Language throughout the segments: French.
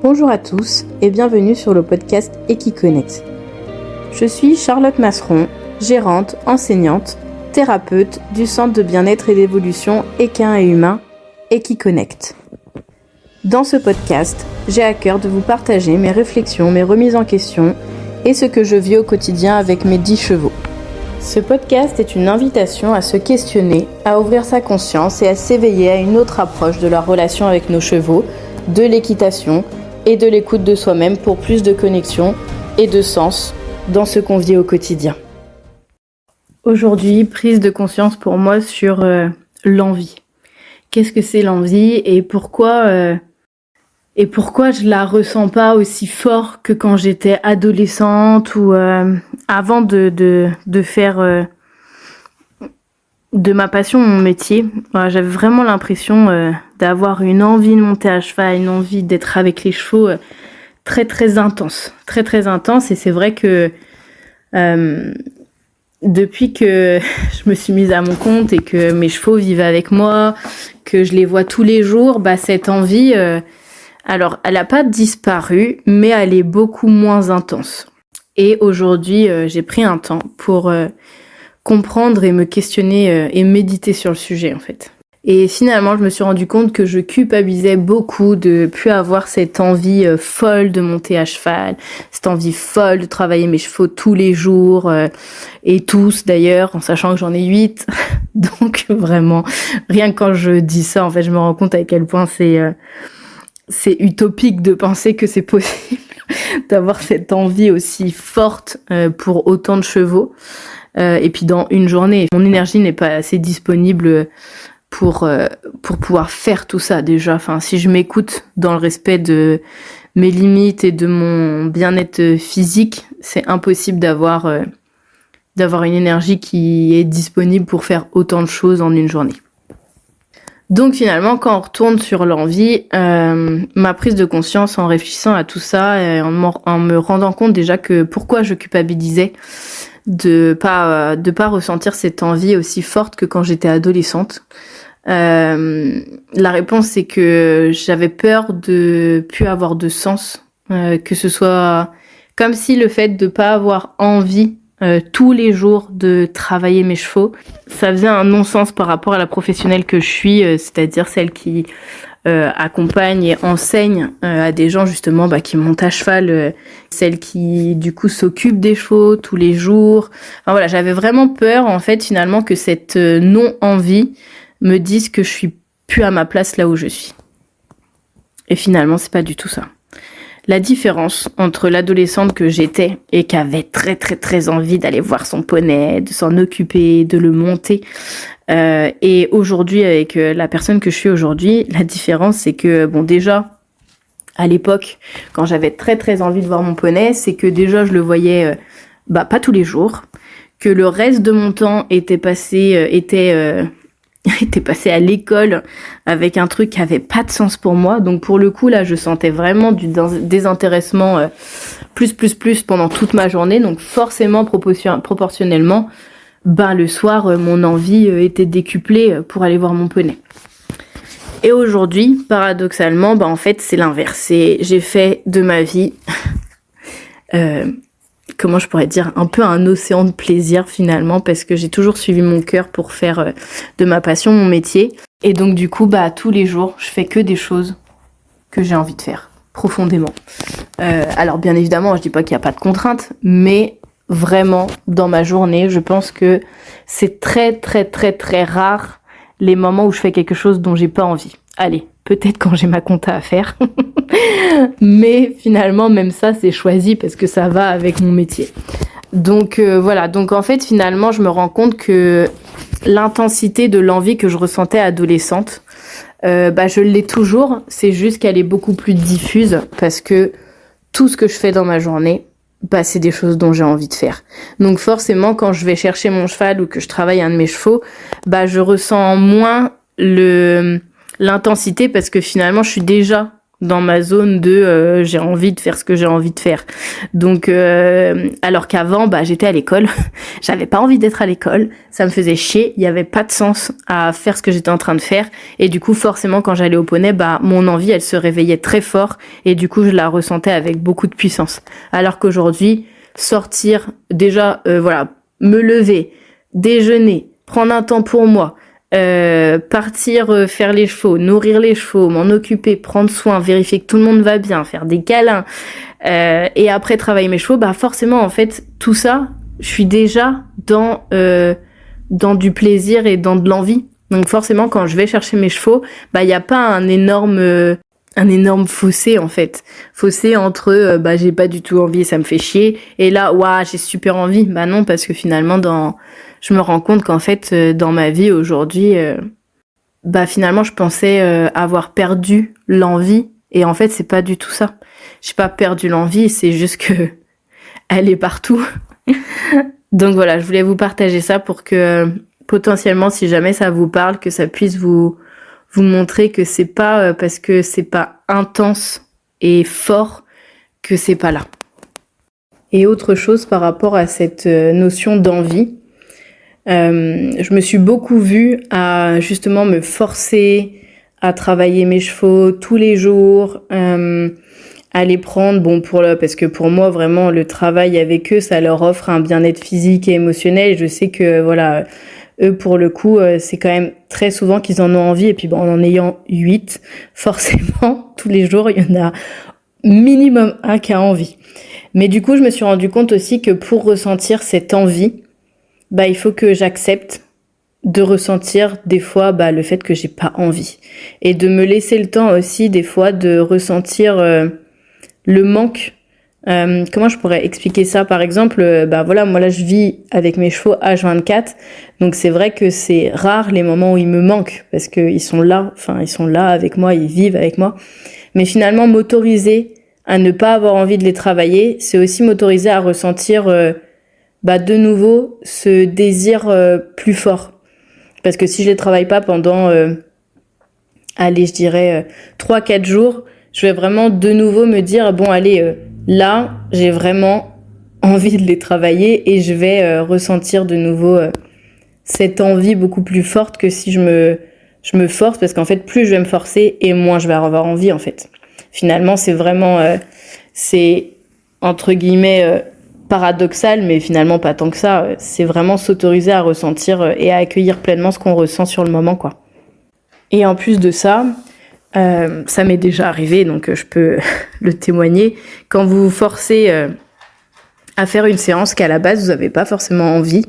Bonjour à tous et bienvenue sur le podcast Equiconnect. Je suis Charlotte Masseron, gérante, enseignante, thérapeute du centre de bien-être et d'évolution équin et humain Equiconnect. Dans ce podcast, j'ai à cœur de vous partager mes réflexions, mes remises en question et ce que je vis au quotidien avec mes 10 chevaux. Ce podcast est une invitation à se questionner, à ouvrir sa conscience et à s'éveiller à une autre approche de la relation avec nos chevaux, de l'équitation et de l'écoute de soi-même pour plus de connexion et de sens dans ce qu'on vit au quotidien. Aujourd'hui, prise de conscience pour moi sur l'envie. Qu'est-ce que c'est l'envie et pourquoi je la ressens pas aussi fort que quand j'étais adolescente ou avant de faire de ma passion mon métier. Voilà, j'avais vraiment l'impression d'avoir une envie de monter à cheval, une envie d'être avec les chevaux très très intense, et c'est vrai que depuis que je me suis mise à mon compte et que mes chevaux vivent avec moi, que je les vois tous les jours, cette envie, alors elle n'a pas disparu, mais elle est beaucoup moins intense. Et aujourd'hui, j'ai pris un temps pour comprendre et me questionner et méditer sur le sujet en fait. Et finalement, je me suis rendu compte que je culpabilisais beaucoup de plus avoir cette envie folle de monter à cheval, cette envie folle de travailler mes chevaux tous les jours, et tous d'ailleurs, en sachant que j'en ai 8. Donc vraiment, rien que quand je dis ça, en fait, je me rends compte à quel point c'est utopique de penser que c'est possible d'avoir cette envie aussi forte pour autant de chevaux. Et puis dans une journée, mon énergie n'est pas assez disponible pour pouvoir faire tout ça déjà. Enfin, si je m'écoute dans le respect de mes limites et de mon bien-être physique, c'est impossible d'avoir une énergie qui est disponible pour faire autant de choses en une journée. Donc finalement, quand on retourne sur l'envie, ma prise de conscience en réfléchissant à tout ça et en me rendant compte déjà que pourquoi je culpabilisais de pas ressentir cette envie aussi forte que quand j'étais adolescente. La réponse c'est que j'avais peur de plus avoir de sens, que ce soit comme si le fait de pas avoir envie tous les jours de travailler mes chevaux, ça faisait un non-sens par rapport à la professionnelle que je suis, c'est-à-dire celle qui accompagne et enseigne à des gens justement qui montent à cheval, celle qui du coup s'occupe des chevaux tous les jours. Enfin voilà, j'avais vraiment peur en fait finalement que cette non-envie me dise que je suis plus à ma place là où je suis. Et finalement, c'est pas du tout ça. La différence entre l'adolescente que j'étais et qui avait très très très envie d'aller voir son poney, de s'en occuper, de le monter, et aujourd'hui avec la personne que je suis aujourd'hui, la différence c'est que déjà à l'époque quand j'avais très très envie de voir mon poney, c'est que déjà je le voyais pas tous les jours, que le reste de mon temps était passé à l'école avec un truc qui avait pas de sens pour moi. Donc pour le coup là, je sentais vraiment du désintéressement plus pendant toute ma journée. Donc forcément proportionnellement, le soir mon envie était décuplée pour aller voir mon poney. Et aujourd'hui, paradoxalement, en fait c'est l'inverse. J'ai fait de ma vie comment je pourrais dire, un peu un océan de plaisir finalement, parce que j'ai toujours suivi mon cœur pour faire de ma passion mon métier. Et donc du coup, tous les jours, je fais que des choses que j'ai envie de faire, profondément. Alors bien évidemment, je dis pas qu'il n'y a pas de contraintes, mais vraiment, dans ma journée, je pense que c'est très très très très rare les moments où je fais quelque chose dont j'ai pas envie. Allez, peut-être quand j'ai ma compta à faire. Mais finalement, même ça, c'est choisi parce que ça va avec mon métier. Donc voilà, donc en fait, finalement, je me rends compte que l'intensité de l'envie que je ressentais adolescente, je l'ai toujours. C'est juste qu'elle est beaucoup plus diffuse parce que tout ce que je fais dans ma journée, c'est des choses dont j'ai envie de faire. Donc forcément, quand je vais chercher mon cheval ou que je travaille un de mes chevaux, je ressens moins l'intensité parce que finalement, je suis déjà dans ma zone de j'ai envie de faire ce que j'ai envie de faire. Donc alors qu'avant j'étais à l'école, j'avais pas envie d'être à l'école, ça me faisait chier, il y avait pas de sens à faire ce que j'étais en train de faire et du coup forcément quand j'allais au poney, mon envie elle se réveillait très fort et du coup je la ressentais avec beaucoup de puissance. Alors qu'aujourd'hui, sortir déjà me lever, déjeuner, prendre un temps pour moi, partir faire les chevaux, nourrir les chevaux, m'en occuper, prendre soin, vérifier que tout le monde va bien, faire des câlins, et après travailler mes chevaux, forcément en fait tout ça, je suis déjà dans du plaisir et dans de l'envie. Donc forcément quand je vais chercher mes chevaux, il y a pas un énorme fossé en fait. Fossé entre j'ai pas du tout envie et ça me fait chier et là j'ai super envie. Non parce que finalement je me rends compte qu'en fait dans ma vie aujourd'hui finalement je pensais avoir perdu l'envie et en fait c'est pas du tout ça. J'ai pas perdu l'envie, c'est juste que elle est partout. Donc voilà, je voulais vous partager ça pour que potentiellement si jamais ça vous parle, que ça puisse vous montrer que c'est pas parce que c'est pas intense et fort que c'est pas là. Et autre chose par rapport à cette notion d'envie, je me suis beaucoup vue à justement me forcer à travailler mes chevaux tous les jours, à les prendre parce que pour moi vraiment le travail avec eux ça leur offre un bien-être physique et émotionnel et je sais que eux, pour le coup, c'est quand même très souvent qu'ils en ont envie. Et puis, en ayant 8, forcément, tous les jours, il y en a minimum un qui a envie. Mais du coup, je me suis rendu compte aussi que pour ressentir cette envie, il faut que j'accepte de ressentir des fois le fait que j'ai pas envie. Et de me laisser le temps aussi, des fois, de ressentir le manque. Comment je pourrais expliquer ça? Par exemple, moi là je vis avec mes chevaux H24, donc c'est vrai que c'est rare les moments où ils me manquent parce que ils sont là avec moi, ils vivent avec moi. Mais finalement, m'autoriser à ne pas avoir envie de les travailler, c'est aussi m'autoriser à ressentir de nouveau ce désir plus fort. Parce que si je les travaille pas pendant, je dirais 3-4 jours, je vais vraiment de nouveau me dire là, j'ai vraiment envie de les travailler et je vais ressentir de nouveau cette envie beaucoup plus forte que si je me force parce qu'en fait, plus je vais me forcer et moins je vais avoir envie en fait. Finalement, c'est vraiment c'est entre guillemets paradoxal mais finalement pas tant que ça, c'est vraiment s'autoriser à ressentir et à accueillir pleinement ce qu'on ressent sur le moment quoi. Et en plus de ça, ça m'est déjà arrivé, donc je peux le témoigner. Quand vous vous forcez à faire une séance qu'à la base vous n'avez pas forcément envie,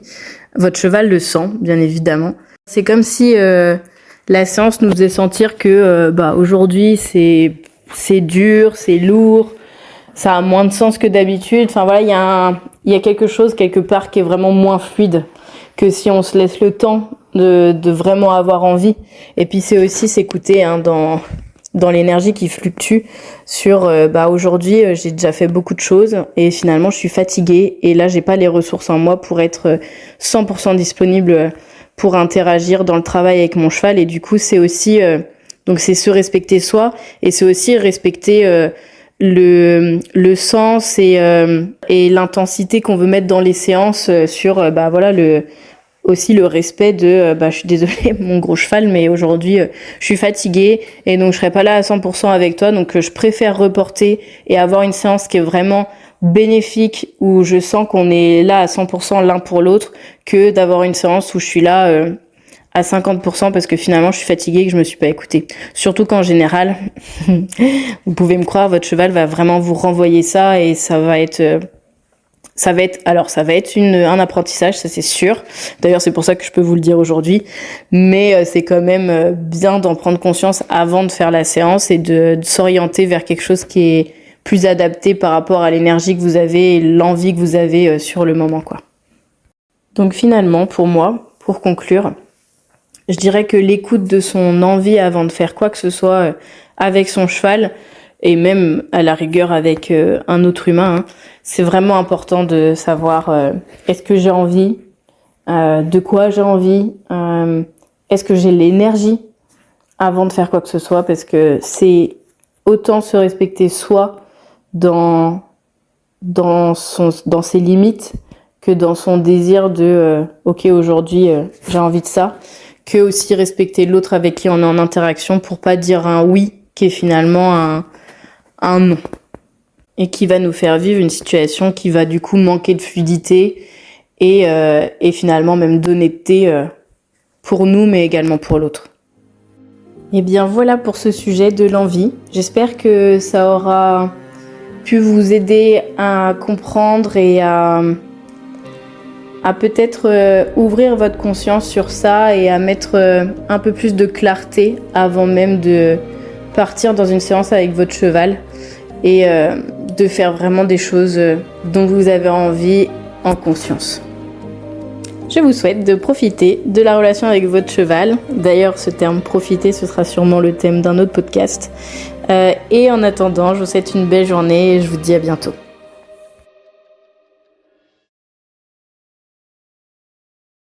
votre cheval le sent, bien évidemment. C'est comme si la séance nous faisait sentir que aujourd'hui c'est dur, c'est lourd, ça a moins de sens que d'habitude. Enfin voilà, il y a quelque chose quelque part qui est vraiment moins fluide que si on se laisse le temps de vraiment avoir envie. Et puis c'est aussi s'écouter dans l'énergie qui fluctue sur aujourd'hui j'ai déjà fait beaucoup de choses et finalement je suis fatiguée et là j'ai pas les ressources en moi pour être 100% disponible pour interagir dans le travail avec mon cheval et du coup c'est aussi donc c'est se respecter soi et c'est aussi respecter le sens et l'intensité qu'on veut mettre dans les séances sur aussi le respect de je suis désolée mon gros cheval mais aujourd'hui je suis fatiguée et donc je serai pas là à 100% avec toi donc je préfère reporter et avoir une séance qui est vraiment bénéfique où je sens qu'on est là à 100% l'un pour l'autre que d'avoir une séance où je suis là à 50% parce que finalement je suis fatiguée et que je me suis pas écoutée. Surtout qu'en général, vous pouvez me croire, votre cheval va vraiment vous renvoyer ça et ça va être un apprentissage, ça c'est sûr. D'ailleurs, c'est pour ça que je peux vous le dire aujourd'hui. Mais c'est quand même bien d'en prendre conscience avant de faire la séance et de s'orienter vers quelque chose qui est plus adapté par rapport à l'énergie que vous avez et l'envie que vous avez sur le moment, quoi. Donc finalement, pour moi, pour conclure, je dirais que l'écoute de son envie avant de faire quoi que ce soit avec son cheval, et même à la rigueur avec un autre humain, c'est vraiment important de savoir est-ce que j'ai envie, de quoi j'ai envie, est-ce que j'ai l'énergie avant de faire quoi que ce soit, parce que c'est autant se respecter soi dans ses limites que dans son désir de ok, aujourd'hui j'ai envie de ça, que aussi respecter l'autre avec qui on est en interaction pour pas dire un oui qui est finalement un non et qui va nous faire vivre une situation qui va du coup manquer de fluidité et finalement même d'honnêteté pour nous mais également pour l'autre. Et bien voilà pour ce sujet de l'envie. J'espère que ça aura pu vous aider à comprendre et à peut-être ouvrir votre conscience sur ça et à mettre un peu plus de clarté avant même de partir dans une séance avec votre cheval et de faire vraiment des choses dont vous avez envie en conscience. Je vous souhaite de profiter de la relation avec votre cheval. D'ailleurs, ce terme « profiter », ce sera sûrement le thème d'un autre podcast. Et en attendant, je vous souhaite une belle journée et je vous dis à bientôt.